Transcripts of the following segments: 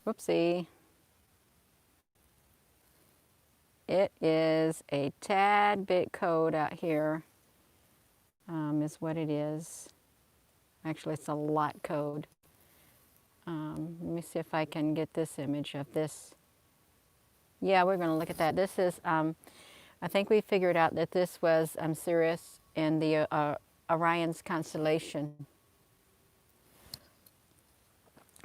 Whoopsie. It is a tad bit cold out here, is what it is. Actually, it's a lot cold. Let me see if I can get this image of this. Yeah, we're going to look at that. This is, I think we figured out that this was Sirius in the Orion's constellation.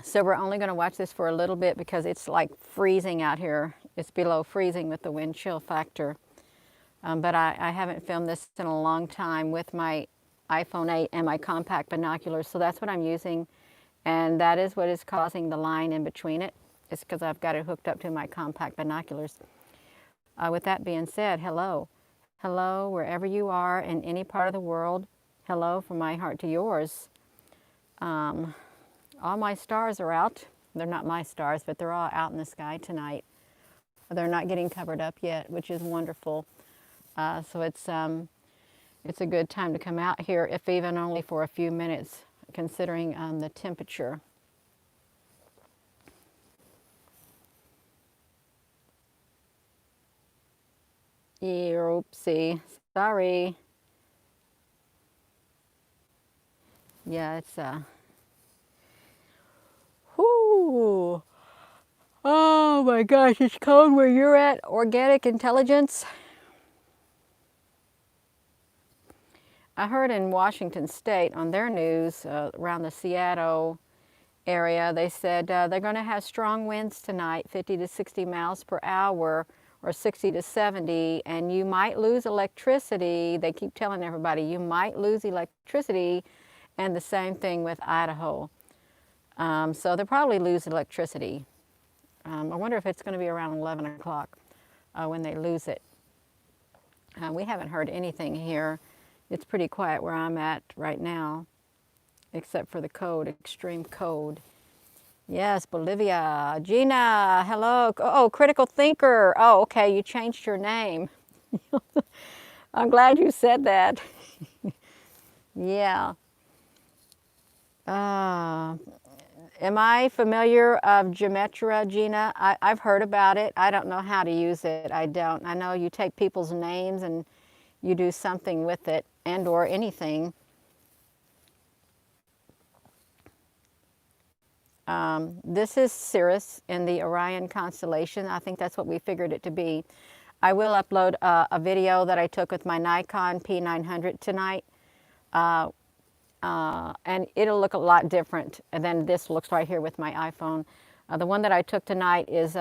So we're only going to watch this for a little bit because it's like freezing out here. It's below freezing with the wind chill factor. But I haven't filmed this in a long time with my iPhone 8 and my compact binoculars, so that's what I'm using. And that is what is causing the line in between it. It's because I've got it hooked up to my compact binoculars. With that being said, hello. Hello, wherever you are in any part of the world. Hello from my heart to yours. All my stars are out. They're not my stars, but they're all out in the sky tonight. They're not getting covered up yet, which is wonderful. So it's a good time to come out here, if even only for a few minutes, considering the temperature. Oopsie, sorry. Yeah, it's whoo. Oh my gosh, it's cold where you're at, organic intelligence. I heard in Washington State on their news around the Seattle area, they said they're going to have strong winds tonight, 50 to 60 miles per hour or 60 to 70, and you might lose electricity. They keep telling everybody you might lose electricity, and the same thing with Idaho. So they'll probably lose electricity. I wonder if it's going to be around 11 o'clock when they lose it. We haven't heard anything here. It's pretty quiet where I'm at right now, except for the cold, extreme cold. Yes, Bolivia. Gina, hello. Oh, critical thinker. Oh, okay, you changed your name. I'm glad you said that. Yeah. Am I familiar of Geometria, Gina? I've heard about it. I don't know how to use it. I don't. I know you take people's names and you do something with it and or anything. This is Sirius in the Orion Constellation. I think that's what we figured it to be. I will upload a video that I took with my Nikon P900 tonight. And it'll look a lot different than this looks right here with my iPhone. The one that I took tonight is,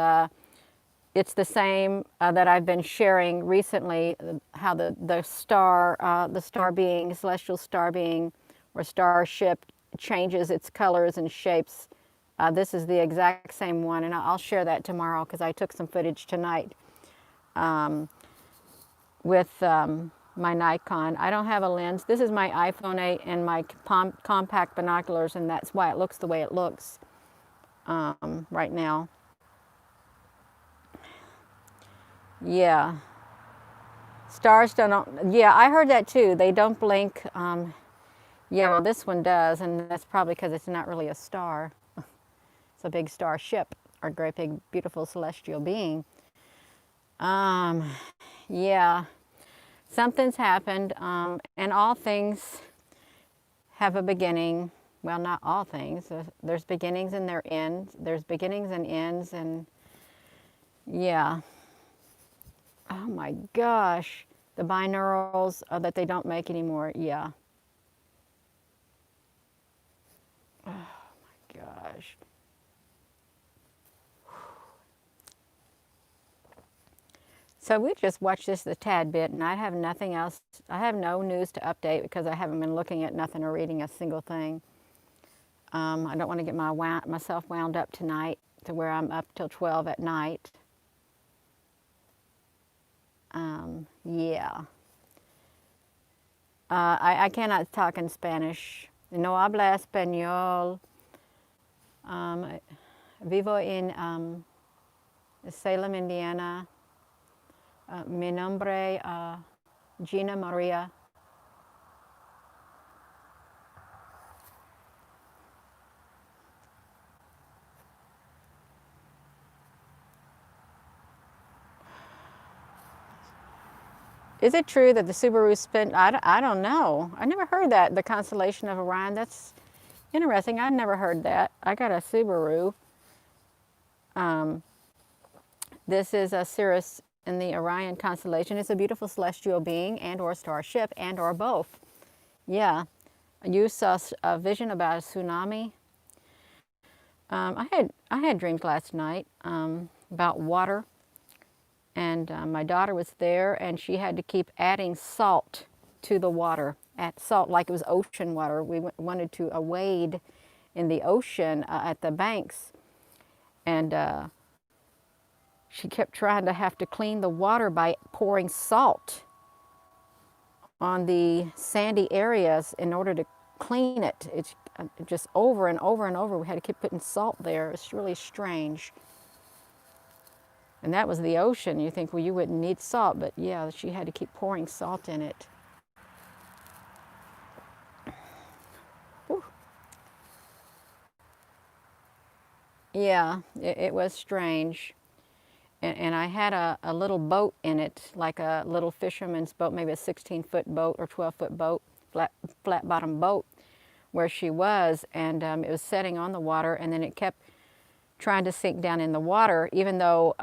it's the same that I've been sharing recently, how the star being, celestial star being, or starship changes its colors and shapes. This is the exact same one, and I'll share that tomorrow because I took some footage tonight with my Nikon. I don't have a lens. This is my iPhone 8 and my compact binoculars, and that's why it looks the way it looks right now. Yeah. Stars don't, yeah, I heard that too. They don't blink. Yeah, well, this one does, and that's probably because it's not really a star. It's a big starship, or a great big beautiful celestial being. Yeah, something's happened, and all things have a beginning. Well, not all things. There's beginnings and there ends. There's beginnings and ends, and yeah. Oh my gosh, the binaurals that they don't make anymore. Yeah. Oh my gosh. So we just watched this a tad bit, and I have nothing else. I have no news to update because I haven't been looking at nothing or reading a single thing. I don't want to get myself wound up tonight to where I'm up till 12 at night. Yeah. I cannot talk in Spanish. No habla español. Vivo en Salem, Indiana. Mi nombre Gina Maria. Is it true that the Subaru spin? I don't know. I never heard that, the constellation of Orion. That's interesting. I never heard that. I got a Subaru. Um, this is a Sirius in the Orion constellation. It's a beautiful celestial being and or starship and or both. Yeah. You saw a vision about a tsunami. I had dreams last night about water, and my daughter was there, and she had to keep adding salt to the water. At salt like it was ocean water. We wanted to wade in the ocean at the banks, and she kept trying to have to clean the water by pouring salt on the sandy areas in order to clean it. It's just over and over and over. We had to keep putting salt there. It's really strange. And that was the ocean. You think, well, you wouldn't need salt, but yeah, she had to keep pouring salt in it. Whew. Yeah, it was strange. And I had a little boat in it, like a little fisherman's boat, maybe a 16-foot boat or 12-foot boat, flat bottom boat, where she was. And it was setting on the water, and then it kept trying to sink down in the water, even though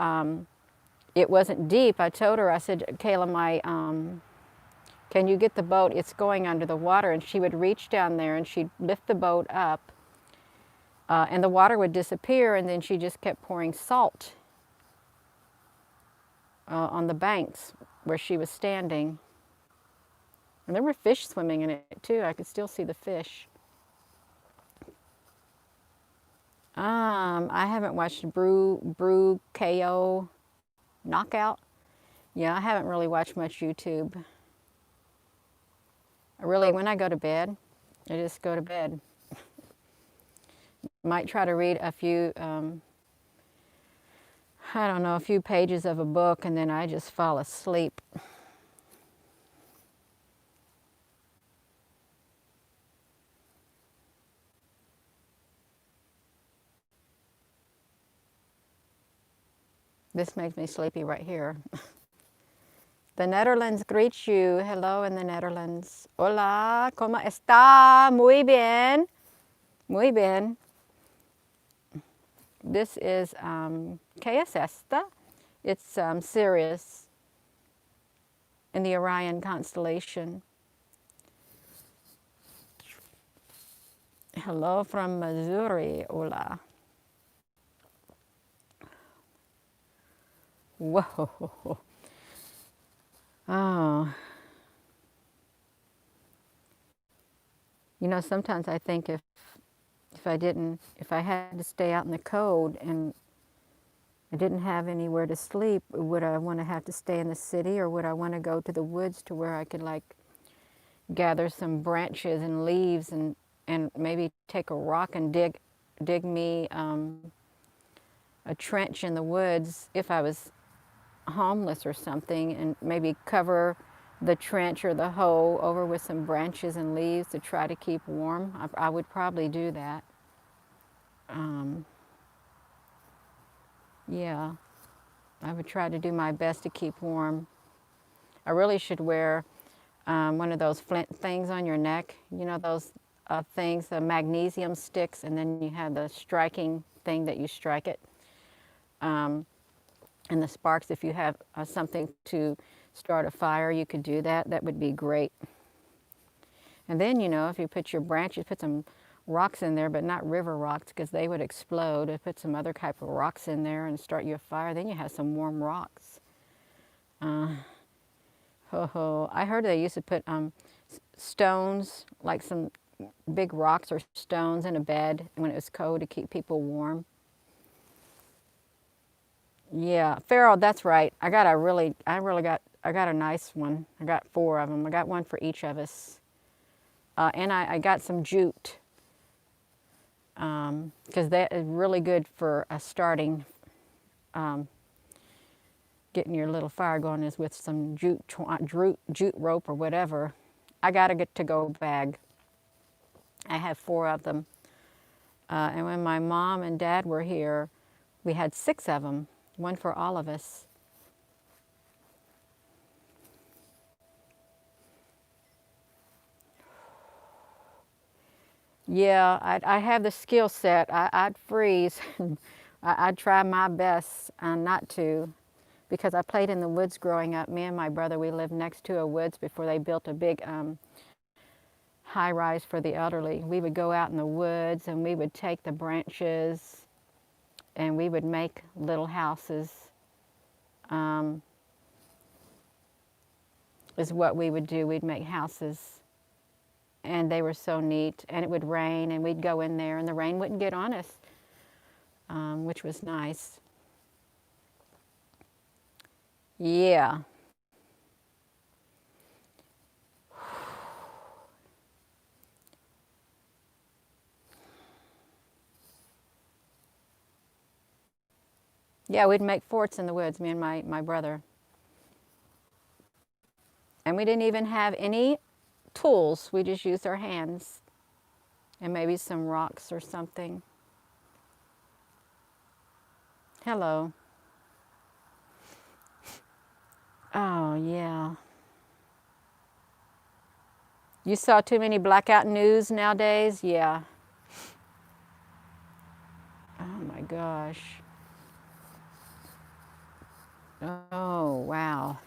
it wasn't deep. I told her, I said, Kayla, can you get the boat? It's going under the water. And she would reach down there and she'd lift the boat up and the water would disappear, and then she just kept pouring salt on the banks where she was standing. And there were fish swimming in it too. I could still see the fish. I haven't watched Brew KO Knockout. Yeah, I haven't really watched much YouTube. When I go to bed, I just go to bed. Might try to read a few, I don't know, a few pages of a book, and then I just fall asleep. This makes me sleepy right here. The Netherlands greets you. Hello in the Netherlands. Hola, ¿cómo está? Muy bien. Muy bien. This is, ¿qué es esta? It's Sirius in the Orion Constellation. Hello from Missouri. Hola. Whoa. Oh. You know, sometimes I think if I had to stay out in the cold and I didn't have anywhere to sleep, would I want to have to stay in the city, or would I want to go to the woods to where I could like gather some branches and leaves and maybe take a rock and dig me a trench in the woods if I was homeless or something, and maybe cover the trench or the hole over with some branches and leaves to try to keep warm. I would probably do that. Yeah, I would try to do my best to keep warm. I really should wear one of those flint things on your neck. You know those things, the magnesium sticks, and then you have the striking thing that you strike it. And the sparks, if you have something to start a fire, you could do that. That would be great. And then, you know, if you put your branches, put some rocks in there, but not river rocks because they would explode. If put some other type of rocks in there and start your fire, then you have some warm rocks. I heard they used to put stones, like some big rocks or stones in a bed when it was cold to keep people warm. Yeah, Farrell, that's right. I got a nice one. I got 4 of them. I got one for each of us. And I got some jute, because that is really good for starting, getting your little fire going, is with some jute rope or whatever. I got a get-to-go bag. I have 4 of them. And when my mom and dad were here, we had 6 of them, one for all of us. Yeah, I have the skill set. I'd freeze. I'd try my best not to, because I played in the woods growing up. Me and my brother, we lived next to a woods before they built a big high rise for the elderly. We would go out in the woods and we would take the branches and we would make little houses. Um, is what we would do. We'd make houses, and they were so neat. And it would rain, and we'd go in there, and the rain wouldn't get on us, which was nice. Yeah. Yeah, we'd make forts in the woods, me and my brother. And we didn't even have any tools. We just used our hands and maybe some rocks or something. Hello. Oh, yeah. You saw too many blackout news nowadays? Yeah. Oh my gosh. Oh, wow.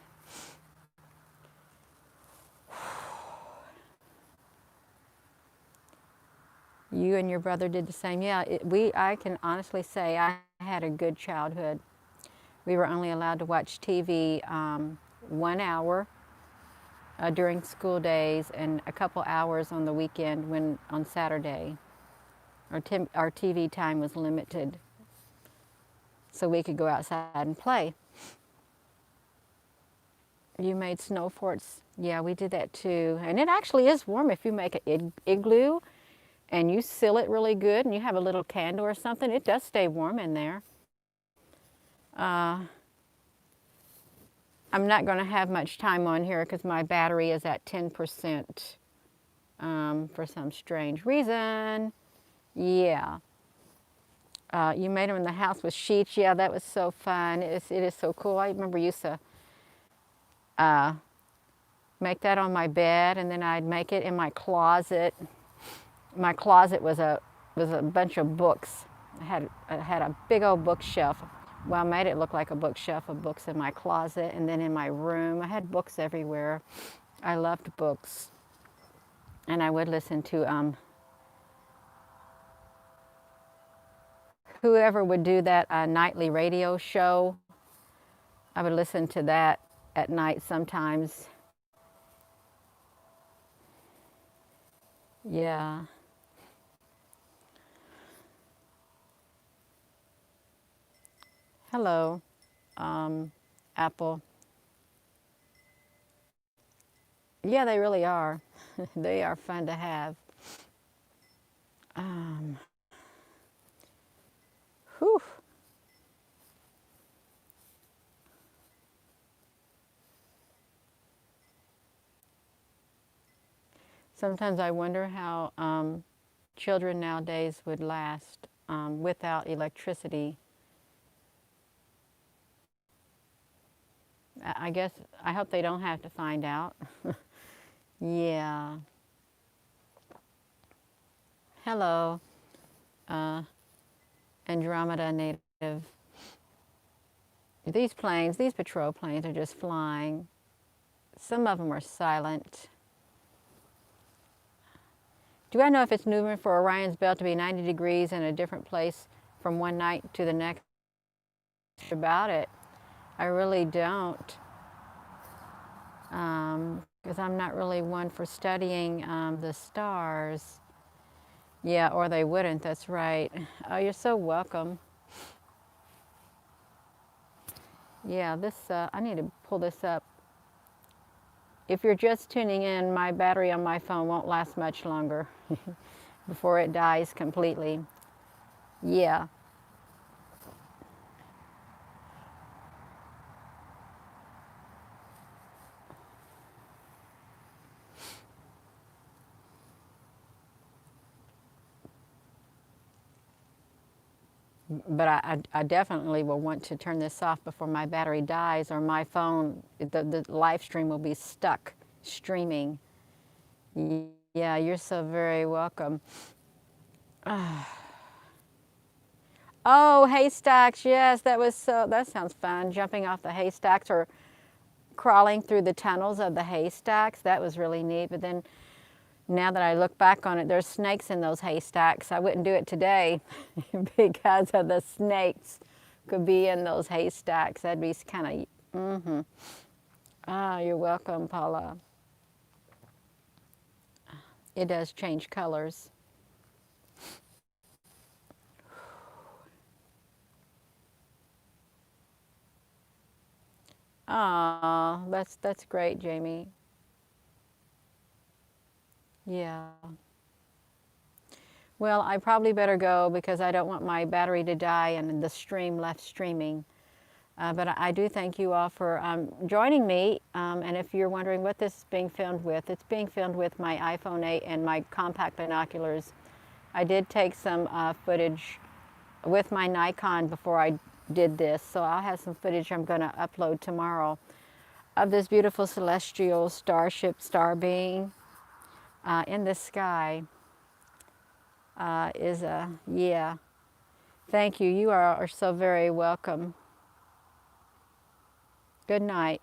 You and your brother did the same. Yeah, I can honestly say I had a good childhood. We were only allowed to watch TV 1 hour during school days and a couple hours on the weekend when on Saturday. Our TV time was limited, so we could go outside and play. You made snow forts. Yeah, we did that too. And it actually is warm if you make an igloo and you seal it really good and you have a little candle or something. It does stay warm in there. I'm not going to have much time on here because my battery is at 10% for some strange reason. Yeah. You made them in the house with sheets. Yeah, that was so fun. It is so cool. I remember you used to make that on my bed, and then I'd make it in my closet. My closet was a bunch of books. I had a big old bookshelf. Well, I made it look like a bookshelf of books in my closet, and then in my room. I had books everywhere. I loved books. And I would listen to whoever would do that nightly radio show. I would listen to that at night sometimes. Yeah. Hello, Apple. Yeah, they really are. They are fun to have. Um, whew. Sometimes I wonder how children nowadays would last without electricity. I guess I hope they don't have to find out. Yeah. Hello, uh, Andromeda native. These planes, these patrol planes are just flying. Some of them are silent. Do I know if it's moving for Orion's belt to be 90 degrees in a different place from one night to the next? About it. I really don't. Because I'm not really one for studying the stars. Yeah, or they wouldn't, that's right. Oh, you're so welcome. Yeah, I need to pull this up. If you're just tuning in, my battery on my phone won't last much longer before it dies completely. Yeah. But I definitely will want to turn this off before my battery dies, or my phone, the live stream will be stuck streaming. Yeah, you're so very welcome. Oh, haystacks, yes, that sounds fun. Jumping off the haystacks or crawling through the tunnels of the haystacks, that was really neat. But then now that I look back on it, there's snakes in those haystacks. I wouldn't do it today because of the snakes could be in those haystacks. That'd be kind of, Ah, you're welcome, Paula. It does change colors. Oh, that's great, Jamie. Yeah. Well, I probably better go because I don't want my battery to die and the stream left streaming. But I do thank you all for joining me. And if you're wondering what this is being filmed with, it's being filmed with my iPhone 8 and my compact binoculars. I did take some footage with my Nikon before I did this, so I'll have some footage I'm going to upload tomorrow of this beautiful celestial starship star being in the sky. Yeah. Thank you. You are so very welcome. Good night.